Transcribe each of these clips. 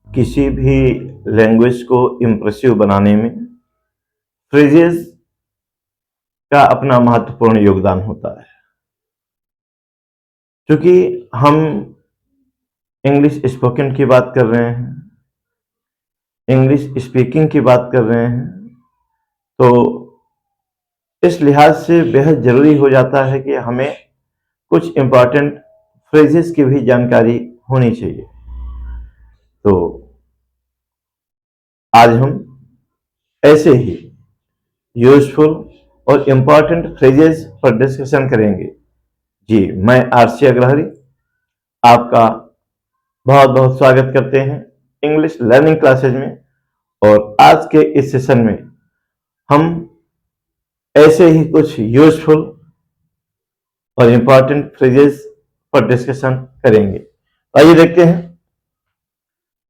किसी भी लैंग्वेज को इम्प्रेसिव बनाने में फ्रेजेस का अपना महत्वपूर्ण योगदान होता है। क्योंकि हम इंग्लिश स्पोकन की बात कर रहे हैं, इंग्लिश स्पीकिंग की बात कर रहे हैं, तो इस लिहाज से बेहद जरूरी हो जाता है कि हमें कुछ इम्पॉर्टेंट फ्रेजेस की भी जानकारी होनी चाहिए। तो आज हम ऐसे ही यूजफुल और इम्पॉर्टेंट फ्रेजेस पर डिस्कशन करेंगे। जी, मैं आरसी अग्रहरी आपका बहुत बहुत स्वागत करते हैं इंग्लिश लर्निंग क्लासेज में। और आज के इस सेशन में हम ऐसे ही कुछ यूजफुल और इम्पॉर्टेंट फ्रेजेस पर डिस्कशन करेंगे। आइए देखते हैं।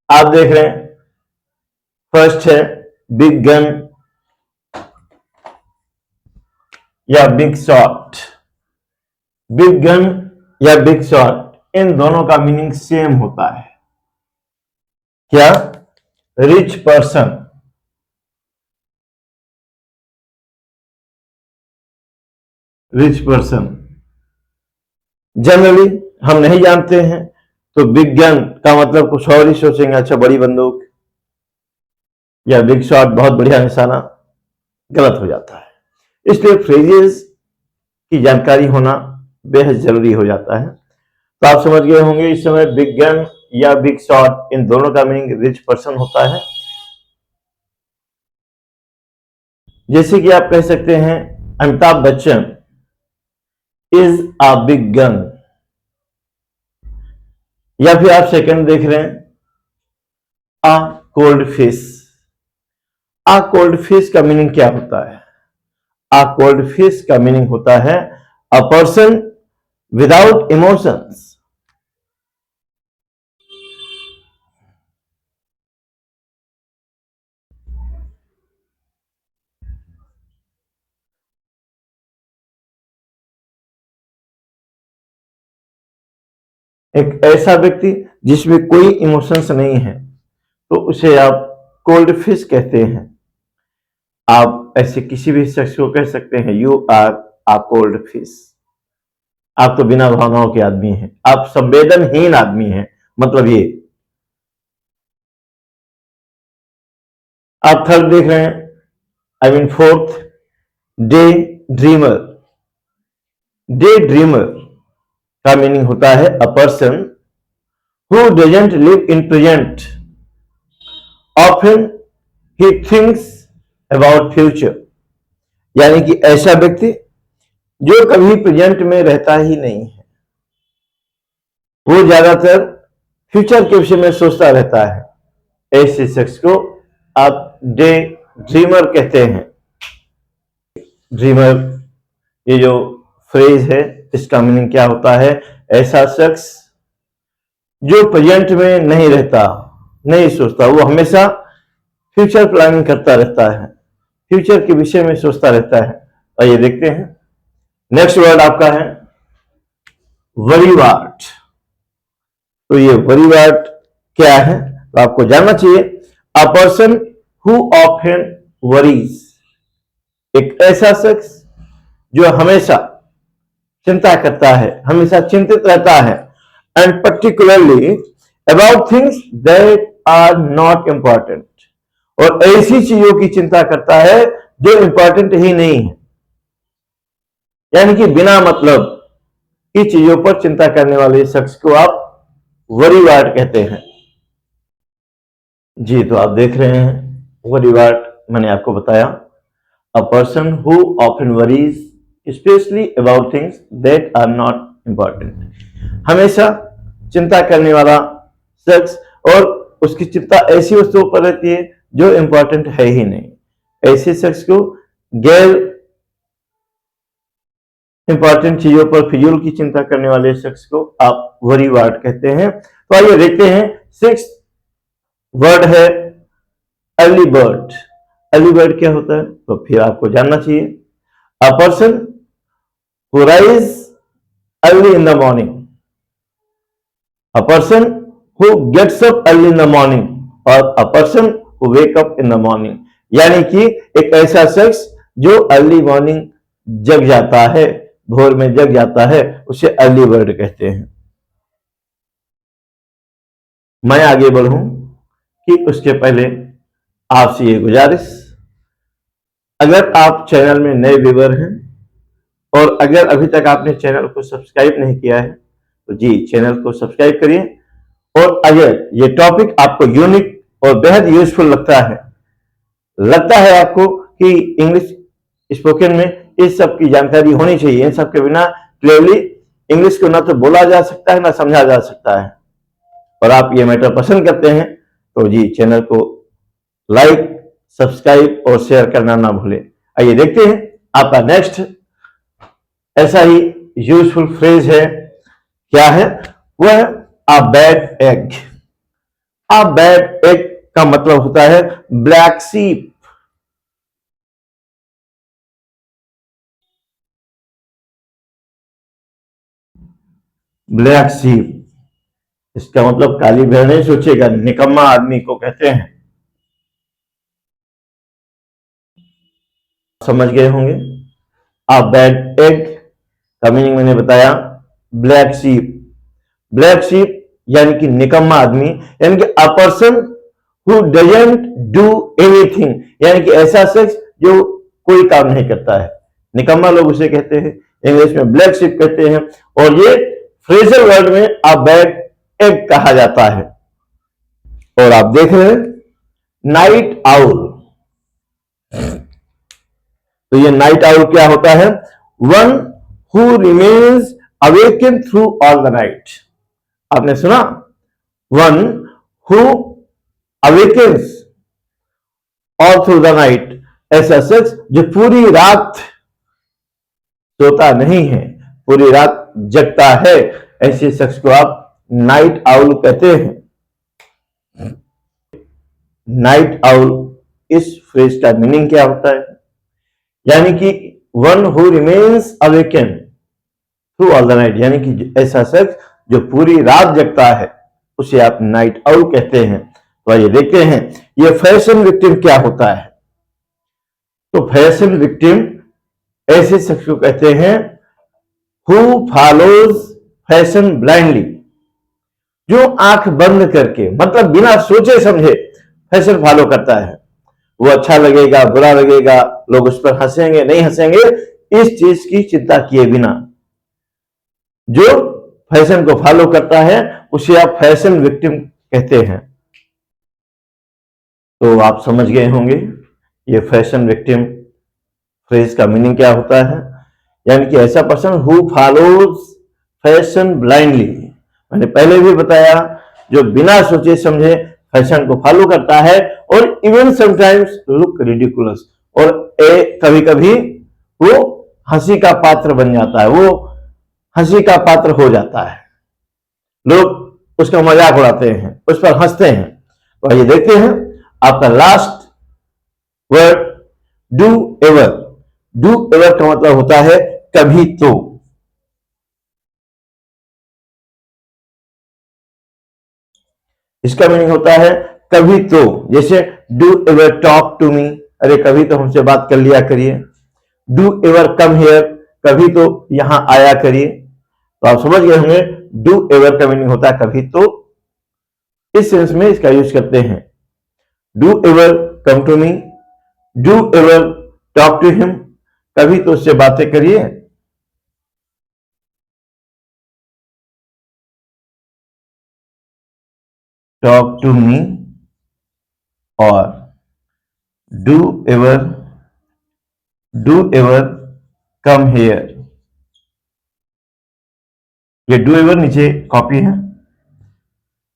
आप देख रहे हैं, फर्स्ट है बिग गन या बिग शॉट। बिग गन या बिग शॉट, इन दोनों का मीनिंग सेम होता है। क्या? Rich person. Rich person generally हम नहीं जानते हैं, तो बिग गन का मतलब कुछ और ही सोचेंगे। अच्छा, बड़ी बंदूक या बिग शॉट, बहुत बढ़िया निशाना, गलत हो जाता है। इसलिए फ्रेजेस की जानकारी होना बेहद जरूरी हो जाता है। तो आप समझ गए होंगे इस समय बिग गन या बिग शॉट, इन दोनों का मीनिंग रिच पर्सन होता है। जैसे कि आप कह सकते हैं Amitabh Bachchan is a big gun, या फिर आप सेकंड देख रहे हैं अ कोल्ड फिश। अ कोल्ड फिश का मीनिंग क्या होता है? अ कोल्ड फिश का मीनिंग होता है अ पर्सन विदाउट इमोशंस। एक ऐसा व्यक्ति जिसमें कोई इमोशंस नहीं है, तो उसे आप कोल्ड फिश कहते हैं। आप ऐसे किसी भी शख्स को कह सकते हैं you are a cold fish. आप तो बिना भावनाओं के आदमी हैं, आप संवेदनहीन आदमी हैं, मतलब ये। आप थर्ड देख रहे हैं, I mean fourth, day dreamer. Day dreamer का मीनिंग होता है अ person who doesn't live in present, often he thinks about future. यानी कि ऐसा व्यक्ति जो कभी प्रेजेंट में रहता ही नहीं है, वो ज्यादातर फ्यूचर के विषय में सोचता रहता है। ऐसे शख्स को आप डे ड्रीमर कहते हैं। ड्रीमर, ये जो फ्रेज है, इसका मीनिंग क्या होता है? ऐसा शख्स जो प्रेजेंट में नहीं रहता, नहीं सोचता, वो हमेशा फ्यूचर प्लानिंग करता रहता है, फ्यूचर के विषय में सोचता रहता है। और ये देखते हैं, नेक्स्ट वर्ड आपका है वरीवाट। तो ये वरीवाट क्या है, तो आपको जानना चाहिए। A person who often worries, एक ऐसा शख्स जो हमेशा चिंता करता है, हमेशा चिंतित रहता है। And particularly about things that are not important, और ऐसी चीजों की चिंता करता है जो इंपॉर्टेंट ही नहीं है। यानी कि बिना मतलब की चीजों पर चिंता करने वाले शख्स को आप वरीवाट कहते हैं। जी, तो आप देख रहे हैं वरीवाट, मैंने आपको बताया a person who often worries specially about things that are not important. हमेशा चिंता करने वाला शख्स, और उसकी चिंता ऐसी वस्तुओं पर रहती है जो इंपॉर्टेंट है ही नहीं। ऐसे शख्स को गैर इंपॉर्टेंट चीजों पर फिजूल की चिंता करने वाले शख्स को आप वरीवाट कहते हैं। तो आइए देखते हैं, सिक्स वर्ड है अर्ली बर्ड। अर्ली बर्ड क्या होता है, तो फिर आपको जानना चाहिए। A person who rise early in the morning. A person who gets up early in the morning, और a person who wake up in the morning, यानी कि एक ऐसा शख्स जो अर्ली मॉर्निंग जग जाता है, भोर में जग जाता है, उसे अर्ली बर्ड कहते हैं। मैं आगे बढ़ूं कि उसके पहले आपसे ये गुजारिश, अगर आप चैनल में नए व्यूअर हैं और अगर अभी तक आपने चैनल को सब्सक्राइब नहीं किया है तो जी चैनल को सब्सक्राइब करिए। और अगर ये टॉपिक आपको यूनिक और बेहद यूजफुल लगता है आपको कि इंग्लिश स्पोकन में इस सब की जानकारी होनी चाहिए, इन सब के बिना क्लियरली इंग्लिश को ना तो बोला जा सकता है ना समझा जा सकता है, और आप ये मैटर पसंद करते हैं तो जी चैनल को लाइक, सब्सक्राइब और शेयर करना ना भूलें। आइए देखते हैं आपका नेक्स्ट ऐसा ही यूजफुल फ्रेज है, क्या है वह? A bad egg. A bad egg का मतलब होता है ब्लैक शीप। ब्लैक शीप, इसका मतलब काली भेड़ नहीं सोचेगा, निकम्मा आदमी को कहते हैं। समझ गए होंगे। अ बैड एग का मीनिंग मैंने बताया, ब्लैक शीप। ब्लैक शीप यानी कि निकम्मा आदमी, यानी कि अ person who doesn't do anything, यानी कि ऐसा शख्स जो कोई काम नहीं करता है, निकम्मा लोग उसे कहते हैं, इंग्लिश में ब्लैक शीप कहते हैं। और ये फ्रेजल वर्ड में अ बैड एग कहा जाता है। और आप देख रहे हैं नाइट आउल, तो ये नाइट आउल क्या होता है? One who remains awaken through all the night. आपने सुना? One who awakens all through the night, ऐसा शख्स जो पूरी रात सोता नहीं है, पूरी रात जगता है, ऐसे शख्स को आप नाइट आउल कहते हैं। नाइट आउल, इस फ्रेज का मीनिंग क्या होता है? यानी कि one who remains awaken through all the night, यानी कि ऐसा शख्स जो पूरी रात जगता है, उसे आप नाइट आउल कहते हैं। तो आइए देखते हैं ये फैशन विक्टिम क्या होता है। तो फैशन विक्टिम ऐसे शख्स को कहते हैं हु फॉलोज फैशन ब्लाइंडली, जो आंख बंद करके, मतलब बिना सोचे समझे फैशन फॉलो करता है। वो अच्छा लगेगा, बुरा लगेगा, लोग उस पर हंसेंगे, नहीं हंसेंगे, इस चीज की चिंता किए बिना जो फैशन को फॉलो करता है उसे आप फैशन विक्टिम कहते हैं। तो आप समझ गए होंगे ये फैशन विक्टिम फ्रेज का मीनिंग क्या होता है। यानी कि ऐसा person who follows fashion blindly, मैंने पहले भी बताया, जो बिना सोचे समझे फैशन को फॉलो करता है और इवन समटाइम्स लुक रिडिकुलस, और कभी कभी वो हंसी का पात्र बन जाता है, वो हंसी का पात्र हो जाता है, लोग उसका मजाक उड़ाते हैं, उस पर हंसते हैं। तो आइए देखते हैं आपका last word do ever. Do ever का मतलब होता है कभी तो। इसका मीनिंग होता है कभी तो, जैसे do ever talk to me, अरे कभी तो हमसे बात कर लिया करिए। डू एवर कम हियर, कभी तो यहां आया करिए। तो आप समझ गए होंगे डू एवर का मीनिंग होता है कभी तो। इस सेंस में इसका यूज करते हैं, do ever come to me, do ever talk to him, कभी तो उससे बातें करिए। टॉक टू मी और डू एवर कम हियर। ये डू एवर नीचे कॉपी है।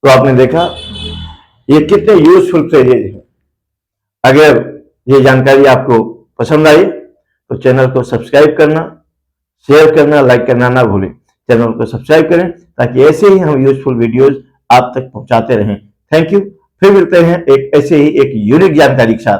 तो आपने देखा ये कितने यूजफुल फ्रेजेज हैं। अगर ये जानकारी आपको पसंद आई तो चैनल को सब्सक्राइब करना, शेयर करना, लाइक करना ना भूलें। चैनल को सब्सक्राइब करें ताकि ऐसे ही हम यूजफुल वीडियोस आप तक पहुंचाते रहें। Thank you. फिर मिलते हैं एक ऐसे ही एक यूनिक जानकारी के साथ।